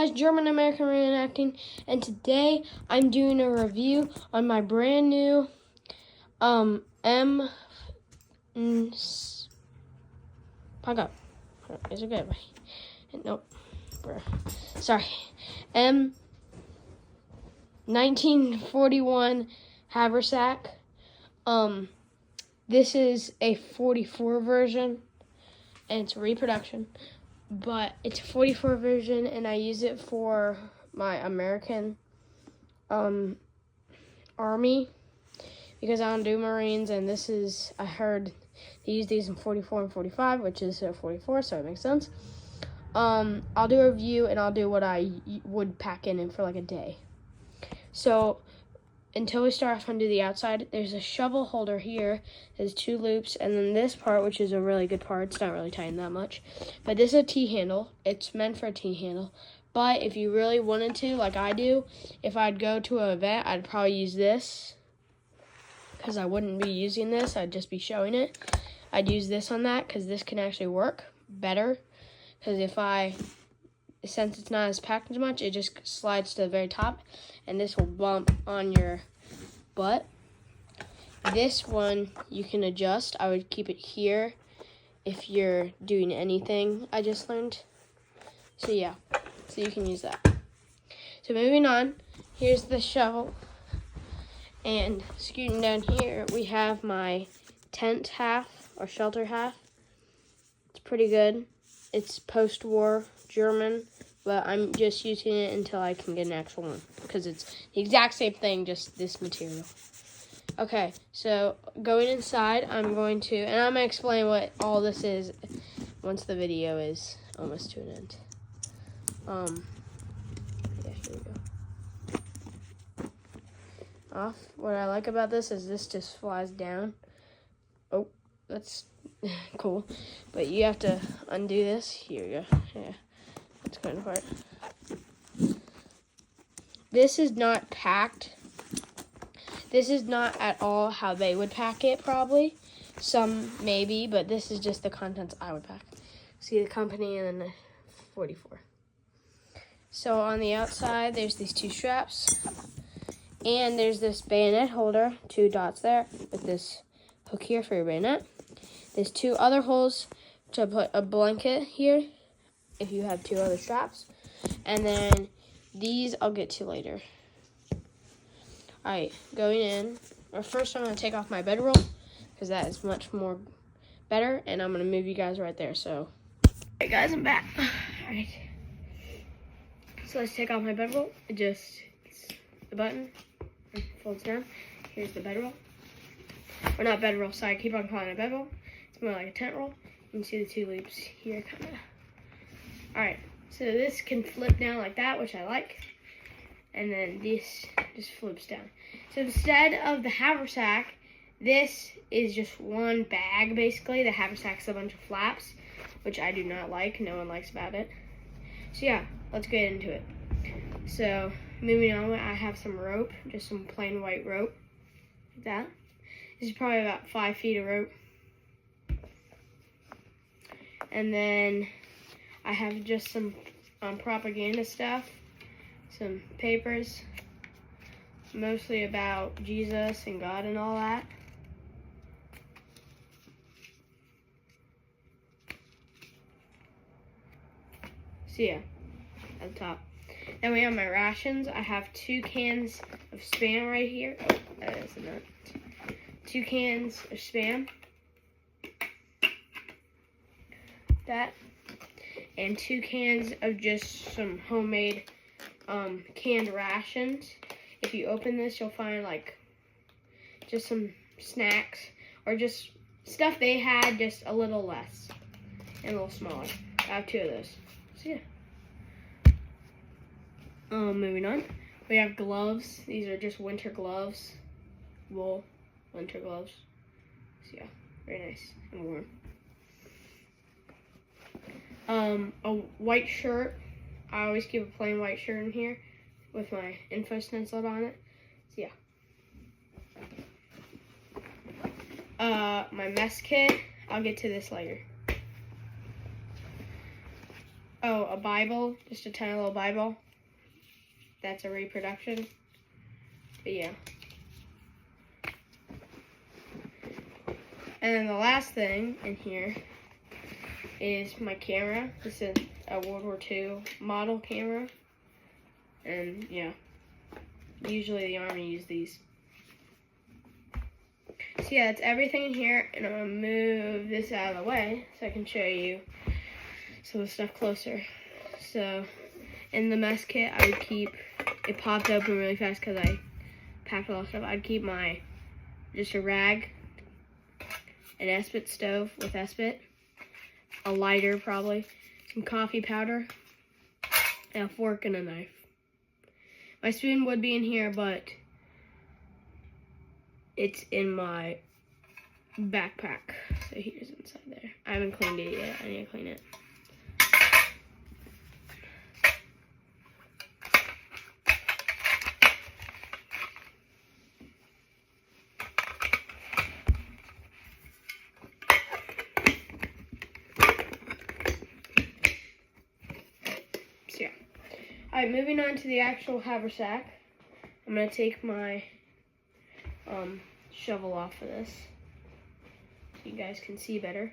guys, German American Reenacting, and today I'm doing a review on my brand new Pack up. Is it good? Nope. Sorry. 1941 haversack. This is a 44 version, and it's a reproduction. But it's a 44 version, and I use it for my American Army because I don't do Marines, and this is, I heard they use these in 44 and 45, which is a 44, so it makes sense. I'll do a review, and I'll do what I would pack in for like a day. So until we start off and do the outside, there's a shovel holder here. There's 2 loops, and then this part, which is a really good part. It's not really tightened that much. But this is a T-handle. It's meant for a T-handle. But if you really wanted to, like I do, if I'd go to an event, I'd probably use this. Because I wouldn't be using this. I'd just be showing it. I'd use this on that because this can actually work better. Because since it's not as packed as much, it just slides to the very top, and this will bump on your butt. This one you can adjust. I would keep it here if you're doing anything, I just learned. So yeah, so you can use that. So moving on, here's the shovel, and scooting down here, we have my tent half, or shelter half. It's pretty good. It's post-war German, but I'm just using it until I can get an actual one because it's the exact same thing, just this material. Okay, so going inside, I'm going to explain what all this is once the video is almost to an end. Yeah, here we go. Off. What I like about this is this just flies down. Oh, that's cool. But you have to undo this. Here we go. Yeah. It's going apart. This is not packed. This is not at all how they would pack it, probably. Some maybe, but this is just the contents I would pack. See the company and then the 44. So on the outside, there's these 2 straps. And there's this bayonet holder, 2 dots there, with this hook here for your bayonet. There's 2 other holes to put a blanket here, if you have 2 other straps. And then these I'll get to later. Alright, going in. First I'm going to take off my bedroll, because that is much more better. And I'm going to move you guys right there. So, alright guys, I'm back. Alright. So let's take off my bedroll. It's the button. It folds down. Here's the bedroll. Or not bedroll, sorry, I keep on calling it a bedroll. It's more like a tent roll. You can see the 2 loops here, kind of. Alright, so this can flip down like that, which I like. And then this just flips down. So instead of the haversack, this is just one bag, basically. The haversack's a bunch of flaps, which I do not like. No one likes about it. So yeah, let's get into it. So, moving on, I have some rope, just some plain white rope, like that. This is probably about 5 feet of rope. And then I have just some propaganda stuff, some papers, mostly about Jesus and God and all that. So yeah, at the top. Then we have my rations. I have 2 cans of Spam right here. Oh, that is a nut. 2 cans of Spam. That. And 2 cans of just some homemade canned rations. If you open this, you'll find like just some snacks or just stuff they had, just a little less and a little smaller. I have 2 of those. So yeah. Moving on, we have gloves. These are just winter gloves, wool winter gloves. So yeah, very nice and warm. A white shirt. I always keep a plain white shirt in here with my info stenciled on it. So yeah. My mess kit. I'll get to this later. Oh, a Bible, just a tiny little Bible. That's a reproduction. But yeah. And then the last thing in here is my camera. This is a World War II model camera. And yeah, usually the Army use these. So yeah, that's everything in here. And I'm gonna move this out of the way so I can show you some of the stuff closer. So in the mess kit, I would keep, it popped open really fast because I packed a lot of stuff. I'd keep just a rag, an Espit stove with Espit, a lighter probably, some coffee powder, and a fork and a knife. My spoon would be in here, but it's in my backpack. So here's inside there. I haven't cleaned it yet. I need to clean it. So yeah. Alright, moving on to the actual haversack. I'm going to take my shovel off of this so you guys can see better.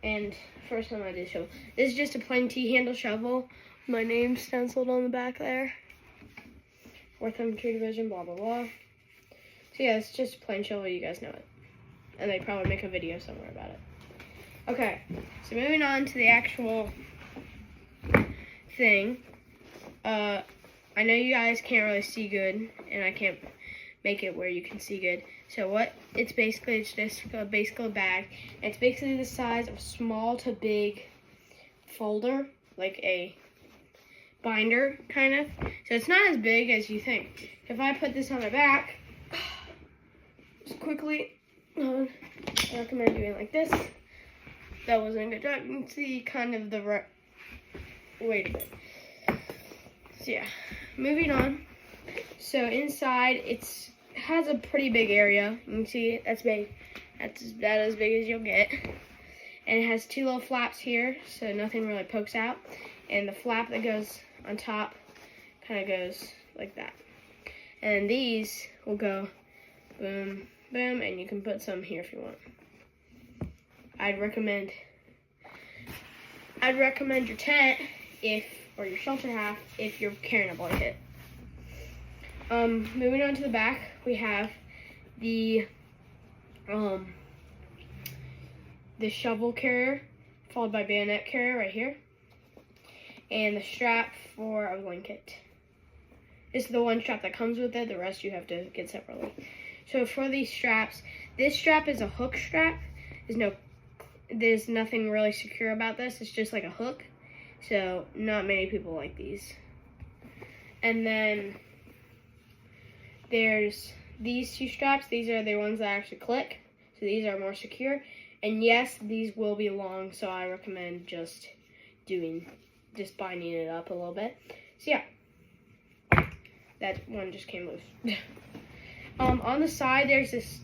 And first time I do shovel. This is just a plain T-handle shovel. My name stenciled on the back there. 4th Infantry Division, blah, blah, blah. So yeah, it's just a plain shovel, you guys know it. And they probably make a video somewhere about it. Okay, so moving on to the actual thing. I know you guys can't really see good, and I can't make it where you can see good. So what it's basically, it's just basically a bag. It's basically the size of a small to big folder, like a binder, kind of. So it's not as big as you think. If I put this on my back, just quickly, I recommend doing it like this. That wasn't a good job. You can see kind of the wait a bit. So yeah, moving on. So inside, it has a pretty big area. You can see that's big. That's about as big as you'll get. And it has 2 little flaps here, so nothing really pokes out. And the flap that goes on top kind of goes like that. And these will go boom, boom, and you can put some here if you want. I'd recommend your tent or your shelter half if you're carrying a blanket. Moving on to the back, we have the shovel carrier, followed by bayonet carrier right here, and the strap for a blanket. This is the one strap that comes with it. The rest you have to get separately. So for these straps, this strap is a hook strap. There's nothing really secure about this. It's just like a hook. So not many people like these. And then there's these 2 straps. These are the ones that actually click. So these are more secure. And yes, these will be long. So I recommend just binding it up a little bit. So yeah, that one just came loose. On the side, there's this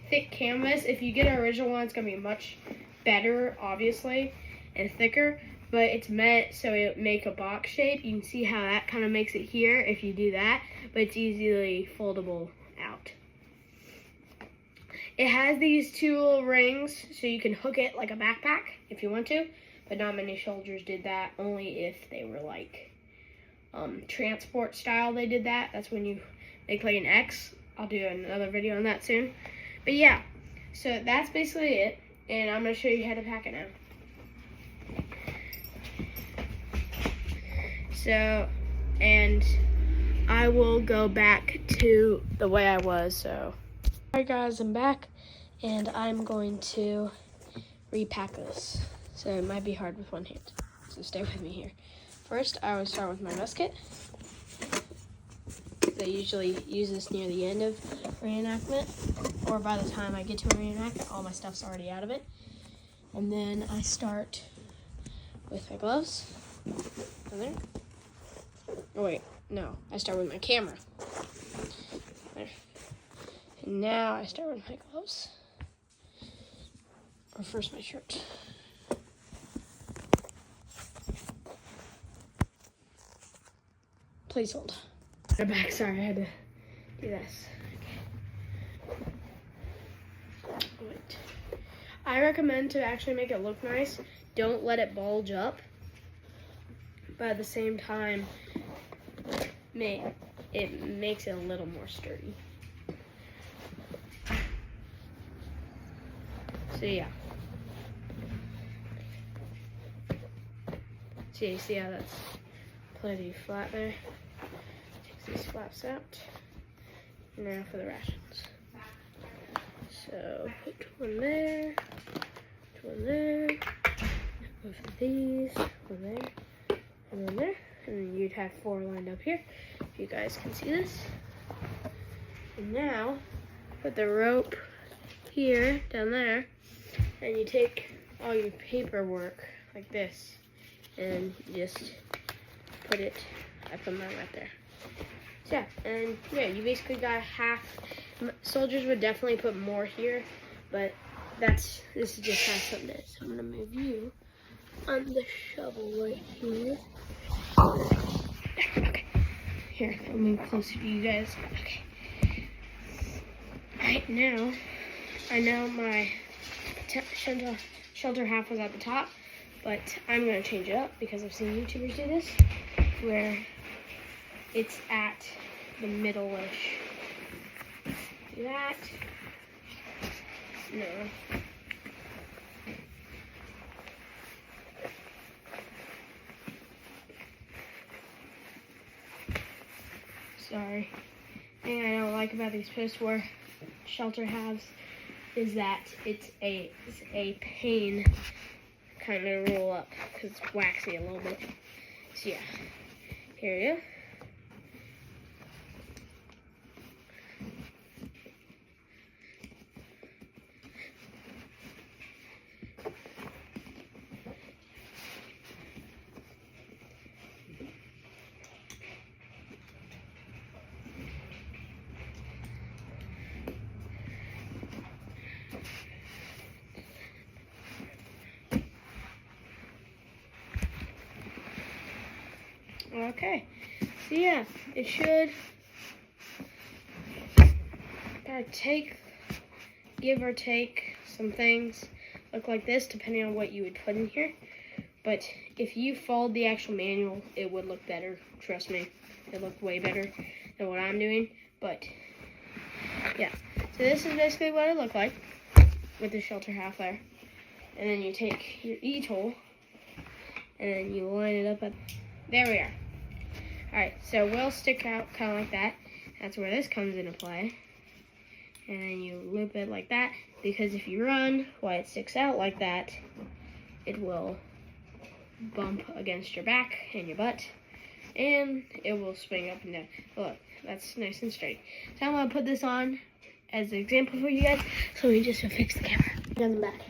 thick canvas. If you get an original one, it's going to be much better, obviously, and thicker. But it's meant so it make a box shape. You can see how that kind of makes it here if you do that. But it's easily foldable out. It has these 2 little rings, so you can hook it like a backpack if you want to. But not many soldiers did that. Only if they were like transport style they did that. That's when you make like an X. I'll do another video on that soon. But yeah, so that's basically it. And I'm going to show you how to pack it now. So, and I will go back to the way I was, so. Alright guys, I'm back. And I'm going to repack this. So it might be hard with one hand. So stay with me here. First, I would start with my musket. They usually use this near the end of reenactment, or by the time I get to a reenactment, all my stuff's already out of it. And then I start with my gloves. There. Oh wait, no, I start with my camera. There. And now I start with my gloves. Or first my shirt. Please hold. We're back. Sorry, I had to do this. Okay. Wait. I recommend to actually make it look nice, don't let it bulge up. But at the same time, it makes it a little more sturdy. So yeah. So you see how that's plenty flat there? Take these flaps out. Now for the rations. So put one there, put one there, both of these, one there, and one there. And then you'd have 4 lined up here, if you guys can see this. And now, put the rope here, down there, and you take all your paperwork like this, and you just put it, I put mine right there. So yeah, and yeah, you basically got half. Soldiers would definitely put more here, but this is just how something is. So I'm gonna move you on the shovel right here. Okay, here, I'll move closer to you guys. Okay. Right now, I know my shelter half was at the top, but I'm gonna change it up because I've seen YouTubers do this, where it's at the middle-ish. Do that. No. Sorry. Thing I don't like about these post-war shelter halves is that it's a pain kind of roll up because it's waxy a little bit. So yeah, here we go. Okay, so yeah, it should give or take some things look like this, depending on what you would put in here. But if you followed the actual manual, it would look better. Trust me, it looked way better than what I'm doing. But yeah, so this is basically what it looked like with the shelter half there. And then you take your E-tool and then you line it up. There we are. Alright, so we'll stick out kind of like that. That's where this comes into play. And then you loop it like that, because if you run while it sticks out like that, it will bump against your back and your butt, and it will swing up and down. Look, that's nice and straight. So I'm going to put this on as an example for you guys, so we just fix the camera. Down the back.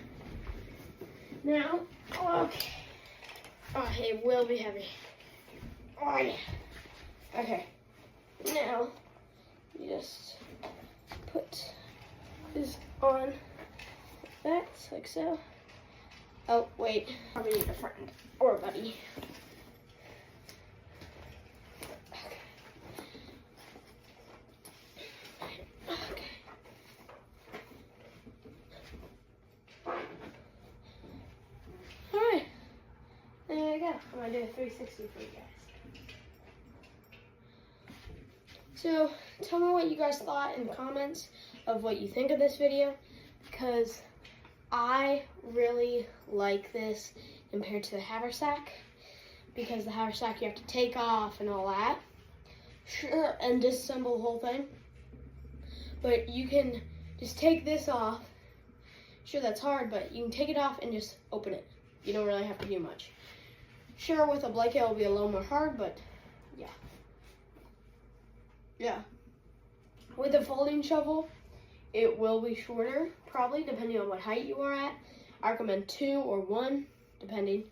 Now, okay. Oh, it will be heavy. Oh, yeah. Okay. Now, you just put this on like that, like so. Oh, wait. Probably need a friend or a buddy. Okay. Alright. There we go. I'm going to do a 360 for you guys. So, tell me what you guys thought in the comments of what you think of this video, because I really like this compared to the haversack, because the haversack you have to take off and all that, sure, and disassemble the whole thing, but you can just take this off. Sure, that's hard, but you can take it off and just open it. You don't really have to do much. Sure, with a blanket it'll be a little more hard, but yeah. Yeah. With a folding shovel, it will be shorter, probably, depending on what height you are at. I recommend 2 or 1, depending,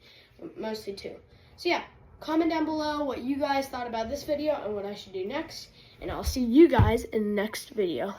mostly 2. So yeah, comment down below what you guys thought about this video and what I should do next, and I'll see you guys in the next video.